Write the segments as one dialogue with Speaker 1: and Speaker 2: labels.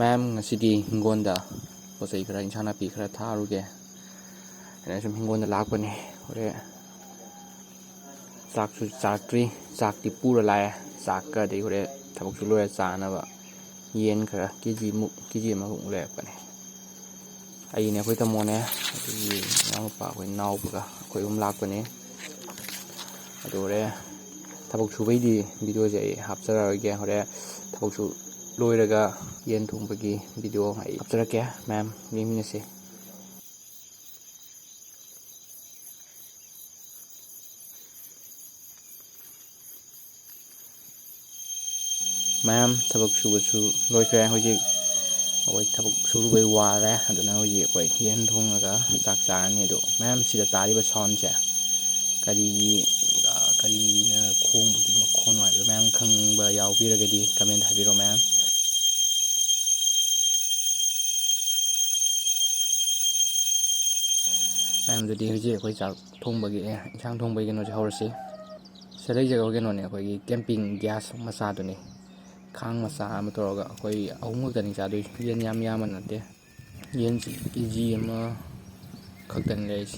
Speaker 1: Ma'am ngasi디 hingonda posay kara inchana pi kara tharuge ana sum hingonda lakpani ore chaksu chakri chakti pura la chakka de ore thabak su loya chana ba yen kara kg ma hung le pani ai ne khoi tamone adi naw pa khoi naw ba khoi lakpani adore thabak su bai di video je hapchara ge ore thabak su loiraga yen thungbagi video ai hapcharake ma'am yeminase ma'am thabak subasu loikre hoji oi thabak surubai ware aduna hoji koi yen thungaga chak charani do ma'am sida tariba sound je kari na khongbagi makhon wai ma'am khangba yaubiragadi comment habiro ma'am ma'am jadi hoji koi chak thongbagi inchang thongbagi no jahorsi selai jaga hoge no ne koi camping gas masa do ni khang masa ama toroga koi ahum tani cha do yen yam yam nate yen kg ama khaktan leis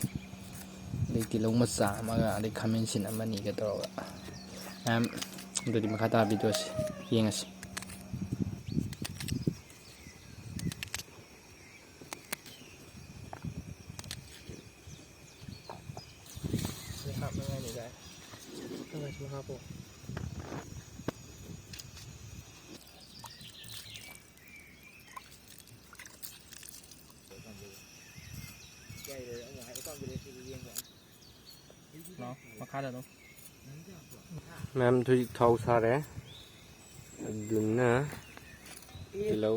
Speaker 1: dei tilong masa ama ga dei khamen sin ama ni ga toroga ma'am jadi makata video si yengasi Ma'am thu thau sa re dunna hello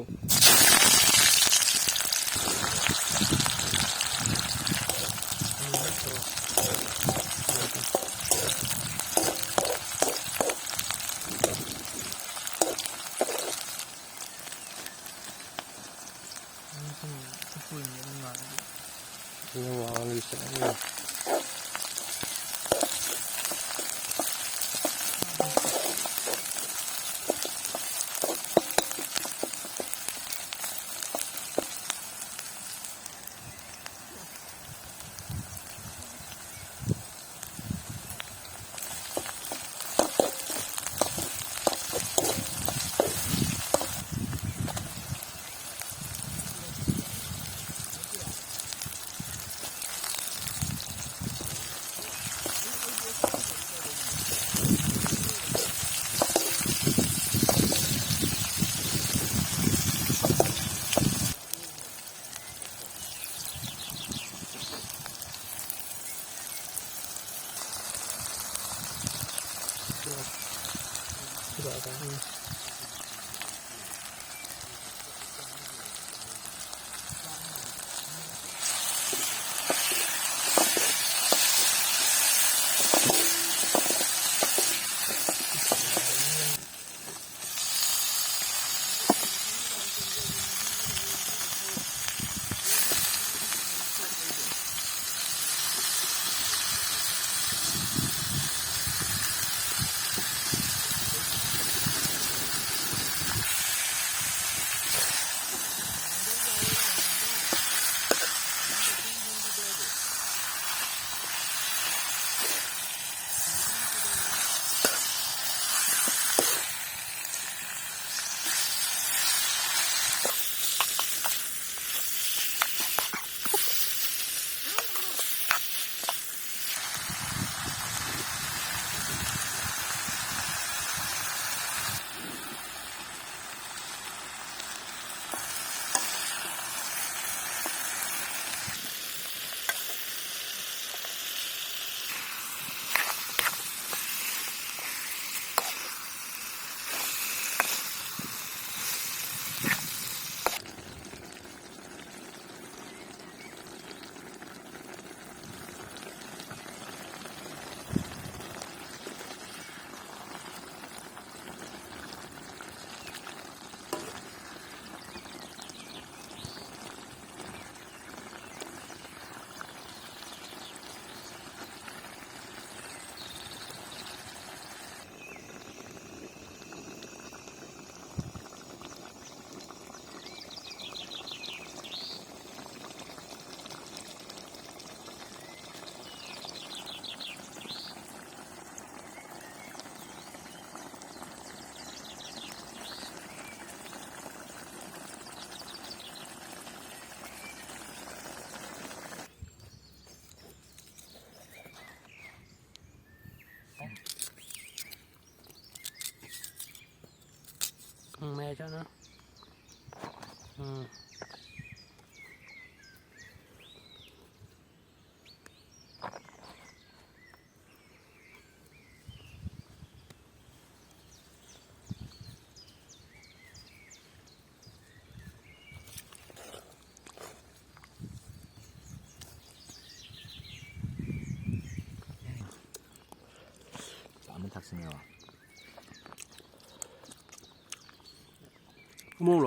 Speaker 2: 있습니다.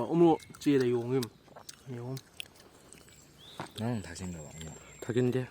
Speaker 3: 어머 찌에 용임 용
Speaker 2: 나는 닭인가 봐.
Speaker 3: 닭인데